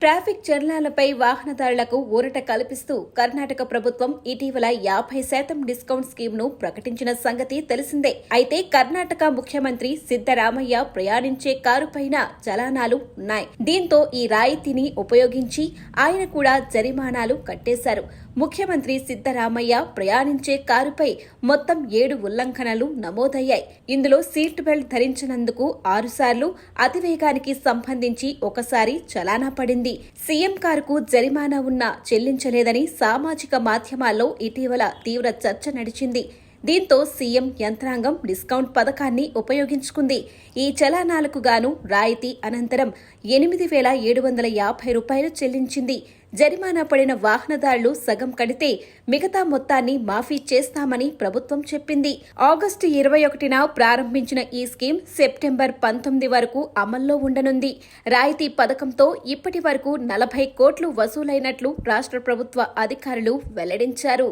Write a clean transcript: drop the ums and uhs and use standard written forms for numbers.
Traffic చలనాలపై వాహనదారులకు ఊరట కల్పిస్తూ కర్ణాటక ప్రభుత్వం ఇటీవల 50% డిస్కౌంట్ స్కీమ్ను ప్రకటించిన సంగతి తెలిసిందే. అయితే కర్ణాటక ముఖ్యమంత్రి సిద్దరామయ్య ప్రయాణించే కారుపైన చలానాలు ఉన్నాయి. దీంతో ఈ రాయితీని ఉపయోగించి ఆయన కూడా జరిమానాలు కట్టేశారు. ముఖ్యమంత్రి సిద్దరామయ్య ప్రయాణించే కారుపై మొత్తం 7 ఉల్లంఘనలు నమోదయ్యాయి. ఇందులో సీట్ బెల్ట్ ధరించినందుకు 6 సార్లు, అతివేగానికి సంబంధించి ఒకసారి చలానా పడింది. సీఎం కారుకు జరిమానా ఉన్నా చెల్లించలేదని సామాజిక మాధ్యమాల్లో ఇటీవల తీవ్ర చర్చ నడిచింది. దీంతో సీఎం యంత్రాంగం డిస్కౌంట్ పథకాన్ని ఉపయోగించుకుంది. ఈ చలానాలకు గాను రాయితీ అనంతరం 8,750 రూపాయలు చెల్లించింది. జరిమానా పడిన వాహనదారులు సగం కడితే మిగతా మొత్తాన్ని మాఫీ చేస్తామని ప్రభుత్వం చెప్పింది. ఆగస్టు 21న ప్రారంభించిన ఈ స్కీమ్ సెప్టెంబర్ 19 వరకు అమల్లో ఉండనుంది. రాయితీ పథకంతో ఇప్పటి వరకు 40 కోట్లు వసూలైనట్లు రాష్ట్ర ప్రభుత్వ అధికారులు వెల్లడించారు.